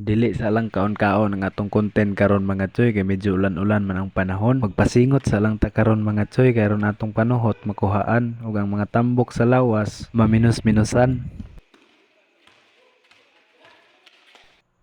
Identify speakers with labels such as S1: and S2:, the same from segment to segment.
S1: Dili sa lang kaon-kaon ang atong content karon mga choy kay medyo ulan-ulan man ang panahon. Magpasingot sa lang ta karon mga choy kay aron atong panuhot makuhaan ug ang mga tambok sa lawas maminos-minosan.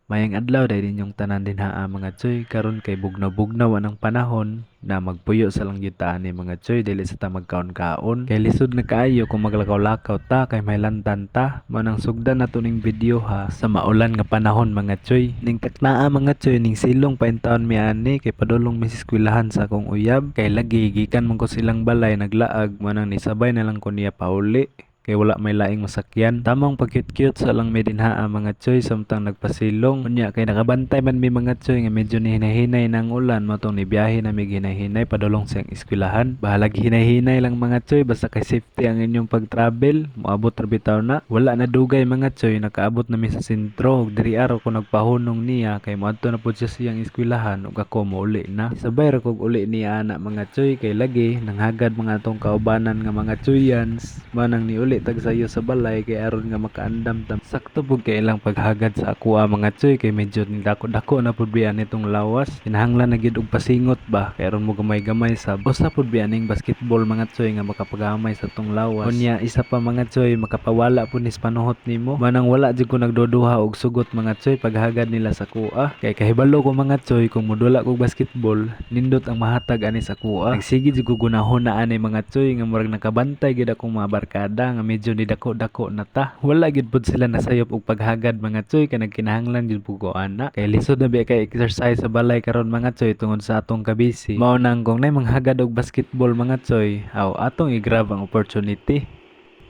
S1: Mayang adlaw dahil inyong tanan din haa mga choy karon kay bugnaw-bugnaw ang panahon na magpuyo sa lang yuta ni mga choy dili sa ta magkaon-kaon kay lisod na kaayo kung maglakaw-lakaw ta kay may lantan ta mao nang sugdan nato ning video ha sa maulan nga panahon mga choy ning taknaa mga choy ning silong paintaon mi ani kay padulong mi sa eskwelahan sa akong uyab kay lagi gikan man ko silang balay naglaag mao nang nisabay na lang ko niya pauli kay wala may laing masakyan. Tamang pag-cute-cute sa lang may dinhaa mga choy samtang nagpasilong. Unya kay nakabantay man mi mga choy nga medyo ni hinay-hinay ng ulan matong ni biyahe na mi hinay-hinay padulong sa eskwelahan. Bahalag hinay-hinay lang mga choy basta kay safety ang inyong pag-travel. Moabot ra bitaw na. Wala na dugay mga choy nakaabot na mi sa sentro ug diri araw ko nagpahunong niya kay moadto na pud siya siyang eskwelahan ug ako mouli na. Sabay ra kog uli niya ana mga choy kay lagi nanghagad mga atong kaubanan nga mga choyans manang ni uli tag sayo sa balay kay aron nga makaandam tam sakto pud kay ilang paghagad sa ako mga choy kay medyo ni dako-dako na pud biyan itong lawas kinahanglan na gyud og pasingot ba kay aron mo gamay-gamay sa usa pud biyan ning basketball mga choy nga makapagamay sa tong lawas unya isa pa mga choy makapawala pud ni sa panuhot nimo manang wala jud ko nagduduha og sugot mga choy paghagad nila sa kuha kay kahibalo ko mga choy kung modula ko basketball nindot ang mahatag ani sa kuha nagsige jud ko gunahon na ani mga choy nga murag nakabantay gyud akong mga barkada nga medyo ni dako-dako na ta. Wala gid pud sila nasayop og paghagad mga choy kay nagkinahanglan jud pud ko ana. Kay lisod na biya kay exercise sa balay karon mga choy tungod sa atong kabisi. Mao nang kung nay manghagad og basketball mga choy, aw atong i-grab ang opportunity.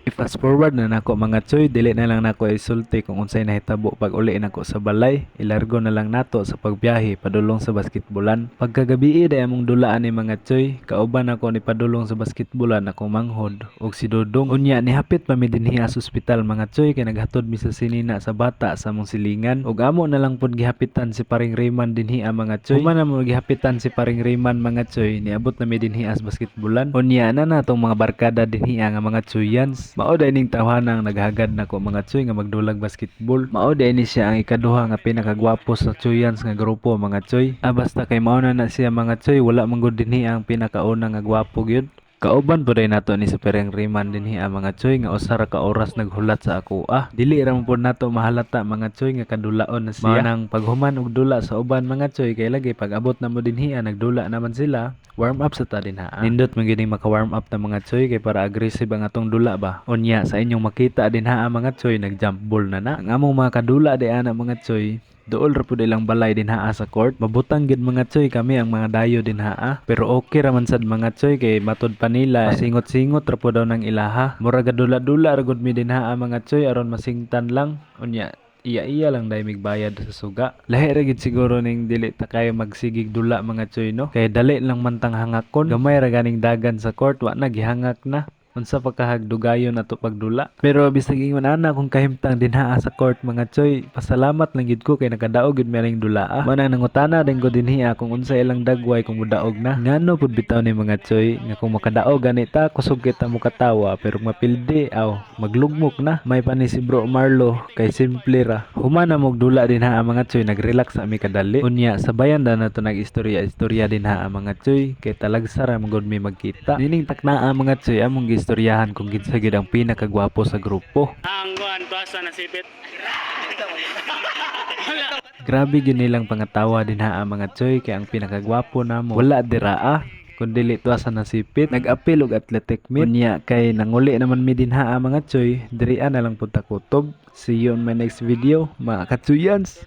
S1: I-fast forward na nako mga choy, dili na lang nako isulti kung unsay nahitabo pag uli nako sa balay. Ilargo na lang nato sa pagbiyahe padulong sa basketbolan. Pagkagabi day among dulaan ni mga choy, kauban ako ni padulong sa basketbolan ako manghod og si Dodong. Unya ni hapit pa mi dinhi sa ospital mga choy kay naghatod mi sa sinina sa bata sa among silingan ug amo na lang pud gihapitan si paring Rayman dinhi mga choy. Human na mo gihapitan si paring Rayman mga choy, niabot na mi dinhi sa basketbolan. Unya na natong mga barkada dinhi nga mga choyans. Mao day ning tawhanang naghagad nako mga choy nga magdulag basketball. Mao day ni siya ang ikaduha nga pinakagwapo sa choyans nga grupo mga choy. Basta kay mao na siya mga choy, wala man gud dinhi ang pinakauna nga gwapo gyud. Kauban po day nato ni sa Pereng Riman dinhi mga choy nga usa ra ka oras naghulat sa ako. Dili ra man pud nato mahalata mga choy nga kadulaon na siya. Mao nang paghuman og dula sa uban mga choy kay lagi pag abot na mo dinhi nagdula naman sila. Warm up sa ta dinha. Nindot man gyud maka-warm up ta mga choy kay para aggressive ang atong dula ba. Unya sa inyong makita dinha mga choy nag-jump ball na na. Ang among mga kadula di ana mga choy dool ra pud ilang balay dinha sa court. Mabutang gid mga choy kami ang mga dayo dinha. Pero okay ra man sad mga choy kay matud pa nila singot-singot ra pud daw nang ilaha. Murag dula-dula ra gud mi dinha mga choy aron masingtan lang. Unya iya lang dahil migbayad sa suga. Lahi ra gid siguro ning dili ta kay magsigig dula mga choy no. Kay dali lang mantang hangakon. Gamay ra ganing dagan sa court wa na gihangak na. Unsa pa kahagdugayon nato pagdula. Pero bisag ingon ana kung kahimtang dinha sa court mga choy, pasalamat lang gid ko kay nakadaog gid mi ring dulaa. Mao nang nangutana din ko dinhi kung unsa ilang dagway kung mudaog na. Ngano pud bitaw ni mga choy nga kung makadaog ganita kusog kita mo katawa pero mapildi maglugmok na. May pa ni si Bro Marlo kay simple ra. Human na mog dula dinha mga choy, nagrelax ami kadali. Unya sabayan na nato nag-istorya dinha mga choy kay talagsa ra magud mi magkita. Nining taknaa mga choy among istoryahan kung kinsa gid ang pinakagwapo sa grupo.
S2: Ang kuan tuasa na sipit.
S1: Grabe gyud nilang pangatawa dinha mga choy kay ang pinakagwapo namo wala dira kun dili tuasa na sipit. Nag-apil og athletic meet. Unya kay nanguli naman mi dinha mga choy, diri na lang pud ta kutob. See you on my next video mga katsuyans.